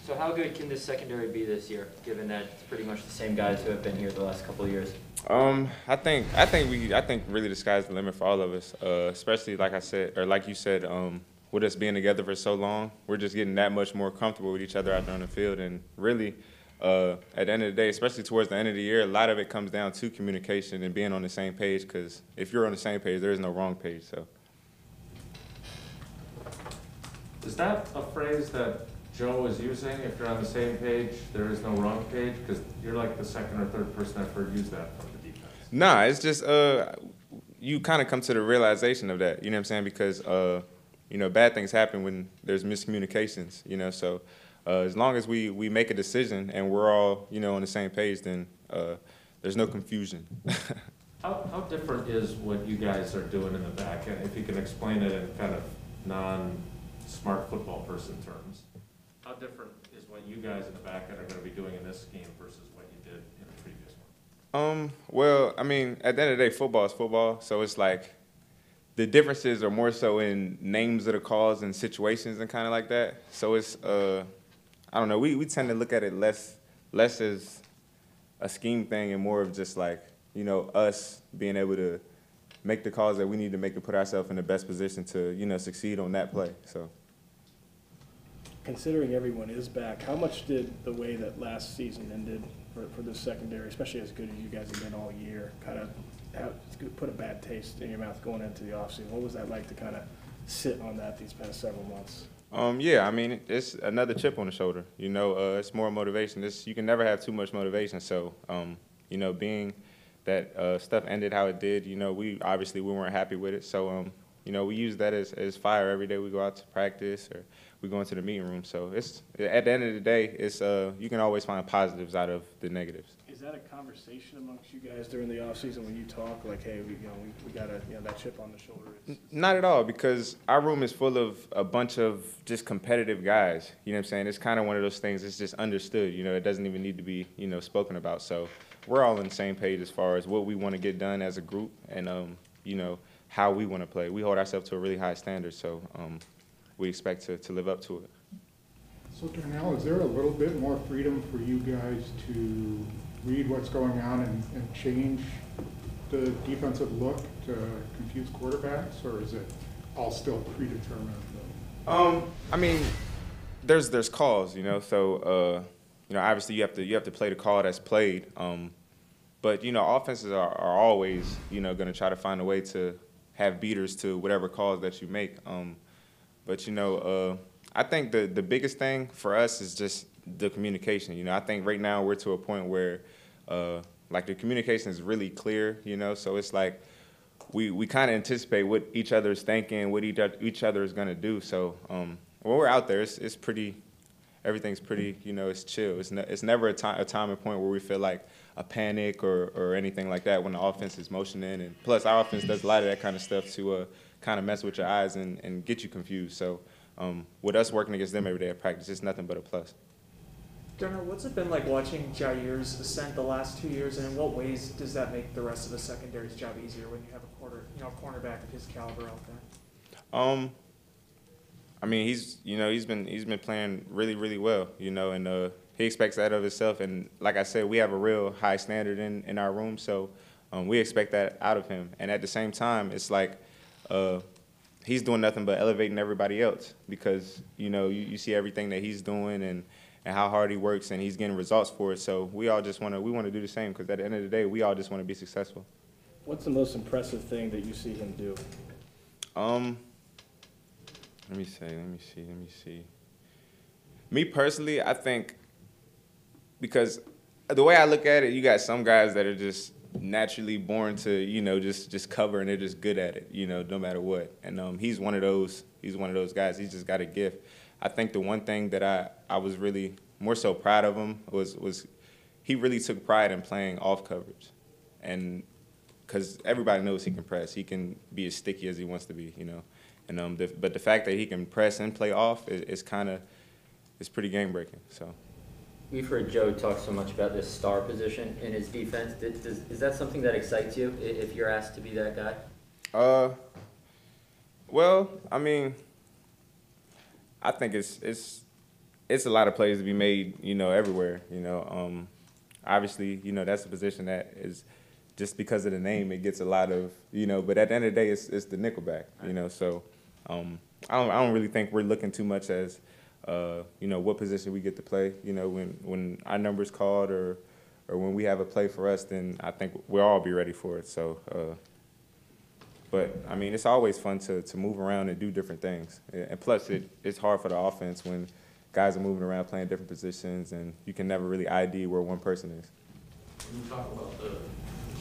So how good can this secondary be this year, given that it's pretty much the same guys who have been here the last couple of years? I think really the sky's the limit for all of us. Especially like I said, or like you said, with us being together for so long, we're just getting that much more comfortable with each other out there on the field. And really, at the end of the day, especially towards the end of the year, a lot of it comes down to communication and being on the same page. Because if you're on the same page, there is no wrong page. So. Is that a phrase that Joe was using? If you're on the same page, there is no wrong page? Because you're like the second or third person I've heard use that from the defense. Nah, it's just you kind of come to the realization of that. You know what I'm saying? Because bad things happen when there's miscommunications. So as long as we make a decision and we're all on the same page, then there's no confusion. How different is what you guys are doing in the back end? If you can explain it in kind of non-smart football person terms. How different is what you guys in the back end are going to be doing in this scheme versus what you did in the previous one? Well, I mean, at the end of the day, football is football. So it's like the differences are more so in names of the calls and situations and kind of like that. So it's, I don't know, we tend to look at it less as a scheme thing and more of just like, us being able to make the calls that we need to make to put ourselves in the best position to, succeed on that play. So. Considering everyone is back, how much did the way that last season ended for this secondary, especially as good as you guys have been all year, kind of put a bad taste in your mouth going into the offseason? What was that like to kind of sit on that these past several months? Yeah, I mean, it's another chip on the shoulder. It's more motivation. You can never have too much motivation. So, being that stuff ended how it did, we weren't happy with it. So, we use that as fire every day we go out to practice or we go into the meeting room. So it's at the end of the day, it's you can always find positives out of the negatives. Is that a conversation amongst you guys during the off season when you talk like, hey, we got that chip on the shoulder? Not at all, because our room is full of a bunch of just competitive guys. You know what I'm saying? It's kind of one of those things. It's just understood. It doesn't even need to be spoken about. So we're all on the same page as far as what we want to get done as a group and how we want to play. We hold ourselves to a really high standard. So. We expect to live up to it. So Darnell, is there a little bit more freedom for you guys to read what's going on and change the defensive look to confuse quarterbacks, or is it all still predetermined? I mean, there's calls, so obviously you have to play the call that's played. But offenses are always going to try to find a way to have beaters to whatever calls that you make. But, I think the biggest thing for us is just the communication. I think right now we're to a point where, the communication is really clear, so it's like we kind of anticipate what each other is thinking, what each other is going to do. So when we're out there, it's pretty, everything's pretty, it's chill. It's never a time and point where we feel like a panic or anything like that when the offense is motioning. And plus, our offense does a lot of that kind of stuff to kind of mess with your eyes and get you confused. So with us working against them every day at practice, it's nothing but a plus. Darnell, what's it been like watching Jair's ascent the last 2 years, and in what ways does that make the rest of the secondary's job easier when you have a cornerback of his caliber out there? I mean, he's been playing really, really well, and he expects that of himself. And like I said, we have a real high standard in our room, so we expect that out of him. And at the same time, it's like he's doing nothing but elevating everybody else because, you see everything that he's doing and how hard he works, and he's getting results for it. So we all just want to do the same because at the end of the day, we all just want to be successful. What's the most impressive thing that you see him do? Let me see. Me personally, I think because the way I look at it, you got some guys that are just naturally born to, just cover, and they're just good at it, no matter what. And he's one of those guys. He's just got a gift. I think the one thing that I was really more so proud of him was he really took pride in playing off coverage. And because everybody knows he can press. He can be as sticky as he wants to be, And but the fact that he can press and play off is pretty game-breaking, so. We've heard Joe talk so much about this star position in his defense. Is that something that excites you if you're asked to be that guy? Well, I mean, I think it's it's a lot of plays to be made, everywhere, Obviously, that's a position that is just because of the name, it gets a lot of, but at the end of the day, it's the nickelback, So I don't really think we're looking too much as, what position we get to play. When our number's called or when we have a play for us, then I think we'll all be ready for it. So, but I mean, it's always fun to move around and do different things. And plus, it's hard for the offense when guys are moving around playing different positions, and you can never really ID where one person is. When you talk about the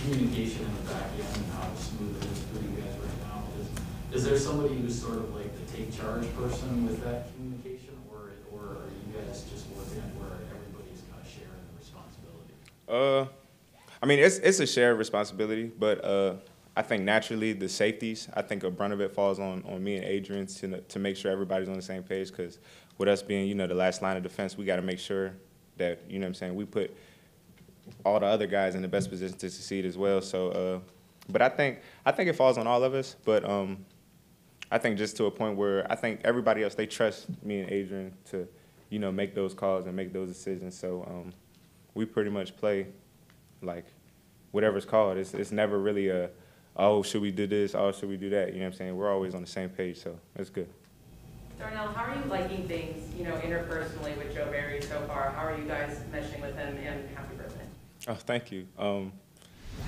communication in the back end and how smooth it is for you guys right now, is there somebody who's sort of like the take charge person with that communication, or are you guys just working at where everybody's kind of sharing the responsibility? I mean, it's a shared responsibility, but I think naturally the safeties, I think a brunt of it falls on me and Adrian to make sure everybody's on the same page, because with us being, the last line of defense, we got to make sure that, we put all the other guys in the best position to succeed as well. So, but I think it falls on all of us, but I think just to a point where I think everybody else, they trust me and Adrian to, make those calls and make those decisions. So we pretty much play like whatever's called. It's never really oh, should we do this? Oh, should we do that? We're always on the same page, so it's good. Darnell, how are you liking things, interpersonally with Joe Barry so far? How are you guys meshing with him, and happy birthday? Oh, thank you.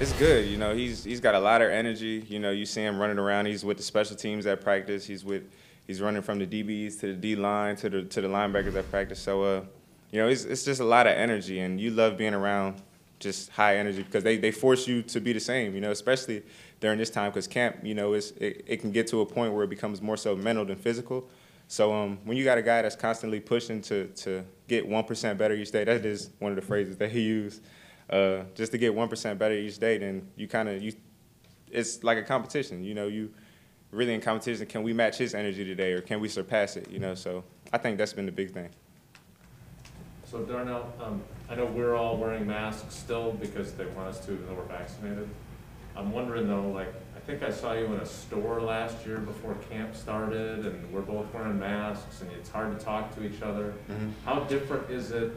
It's good. He's got a lot of energy. You see him running around. He's with the special teams at practice. He's running from the DBs to the D line to the linebackers at practice. So, it's just a lot of energy, and you love being around just high energy because they force you to be the same. Especially during this time because camp, it can get to a point where it becomes more so mental than physical. So when you got a guy that's constantly pushing to get 1% better each day, that is one of the phrases that he used. Just to get 1% better each day, then it's like a competition. You really in competition. Can we match his energy today, or can we surpass it? So I think that's been the big thing. So Darnell, I know we're all wearing masks still because they want us to, even though we're vaccinated. I'm wondering though, I think I saw you in a store last year before camp started, and we're both wearing masks, and it's hard to talk to each other. Mm-hmm. How different is it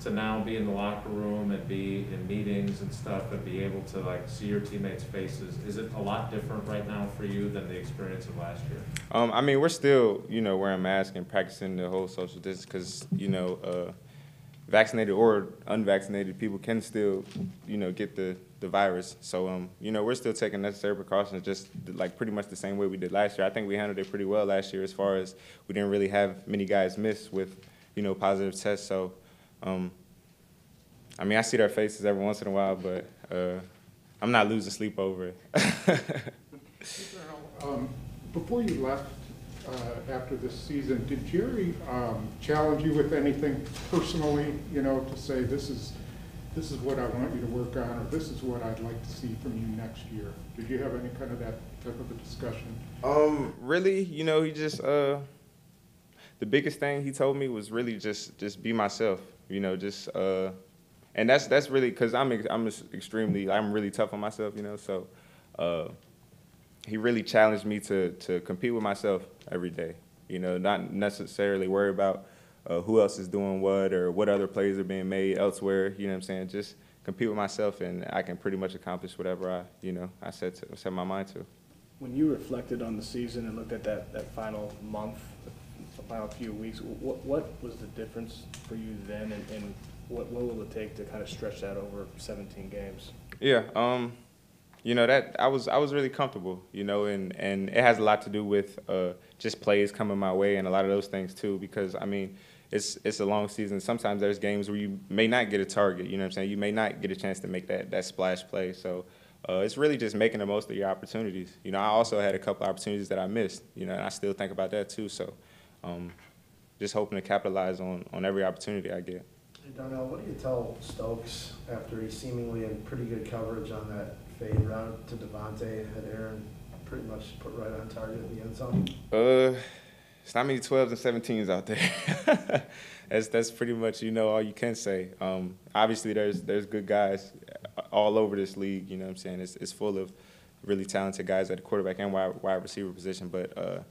to now be in the locker room and be in meetings and stuff and be able to see your teammates' faces? Is it a lot different right now for you than the experience of last year? I mean, we're still, wearing masks and practicing the whole social distance because, vaccinated or unvaccinated people can still, get the virus. So, we're still taking necessary precautions, just pretty much the same way we did last year. I think we handled it pretty well last year as far as we didn't really have many guys miss with, positive tests. So, I mean, I see their faces every once in a while, but I'm not losing sleep over it. Before you left after this season, did Jerry challenge you with anything personally, to say this is what I want you to work on, or this is what I'd like to see from you next year? Did you have any kind of that type of a discussion? Really, he just the biggest thing he told me was really just be myself, and that's really because I'm really tough on myself, so he really challenged me to compete with myself every day, not necessarily worry about who else is doing what or what other plays are being made elsewhere, just compete with myself, and I can pretty much accomplish whatever I set my mind to. When you reflected on the season and looked at that final month, the final few weeks, what was the difference for you then, and what will it take to kind of stretch that over 17 games? Yeah, that I was really comfortable, and it has a lot to do with just plays coming my way and a lot of those things too, because I mean, it's a long season. Sometimes there's games where you may not get a target, You may not get a chance to make that splash play. So it's really just making the most of your opportunities. I also had a couple opportunities that I missed, and I still think about that too. So just hoping to capitalize on every opportunity I get. Hey, Darnell, what do you tell Stokes after he seemingly in pretty good coverage on that fade route to Devontae, had Aaron pretty much put right on target in the end zone? It's not many 12s and 17s out there. That's pretty much, all you can say. Obviously, there's good guys all over this league, It's full of really talented guys at the quarterback and wide receiver position. But,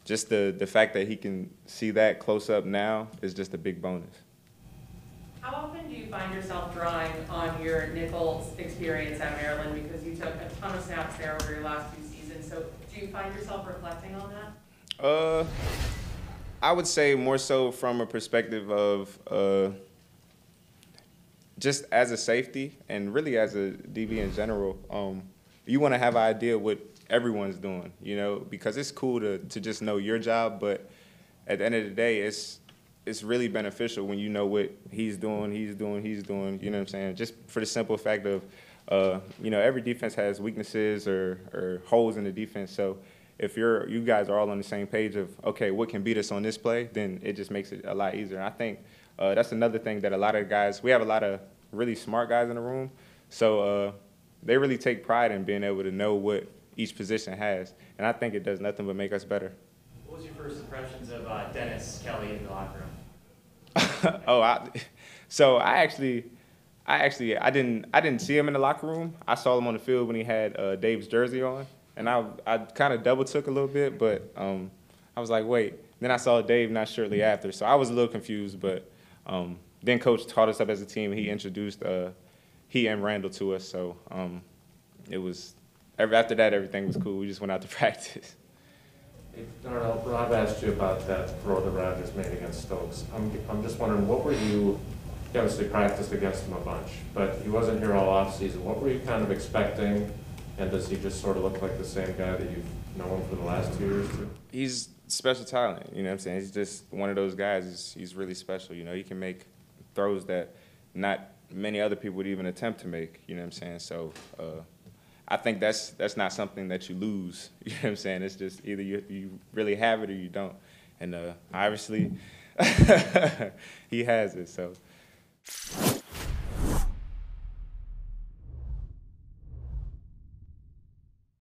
just the fact that he can see that close up now is just a big bonus. How often do you find yourself drawing on your nickel experience at Maryland, because you took a ton of snaps there over your last 2 seasons? So do you find yourself reflecting on that? I would say more so from a perspective of just as a safety and really as a DB in general. You want to have an idea what everyone's doing, you know, because it's cool to just know your job, but at the end of the day, it's really beneficial when you know what he's doing, you know what I'm saying? Just for the simple fact of, you know, every defense has weaknesses or holes in the defense. So if you guys are all on the same page of, okay, what can beat us on this play, then it just makes it a lot easier. And I think that's another thing that a lot of guys, we have a lot of really smart guys in the room. So they really take pride in being able to know what each position has. And I think it does nothing but make us better. What was your first impressions of Dennis Kelly in the locker room? I didn't see him in the locker room. I saw him on the field when he had Dave's jersey on, and I kind of double took a little bit, but I was like, wait. Then I saw Dave not shortly after, so I was a little confused. But then Coach taught us up as a team. He introduced he and Randall to us, so it was after that everything was cool. We just went out to practice. Hey, Darnell, Rob asked you about that throw that Rodgers made against Stokes. I'm just wondering, what were you obviously practiced against him a bunch, but he wasn't here all offseason. What were you kind of expecting, and does he just sort of look like the same guy that you've known for the last 2 years too? He's special talent, you know what I'm saying? He's just one of those guys. He's really special, you know. He can make throws that not many other people would even attempt to make, you know what I'm saying? So I think that's not something that you lose, you know what I'm saying? It's just either you really have it or you don't. And obviously, he has it, so.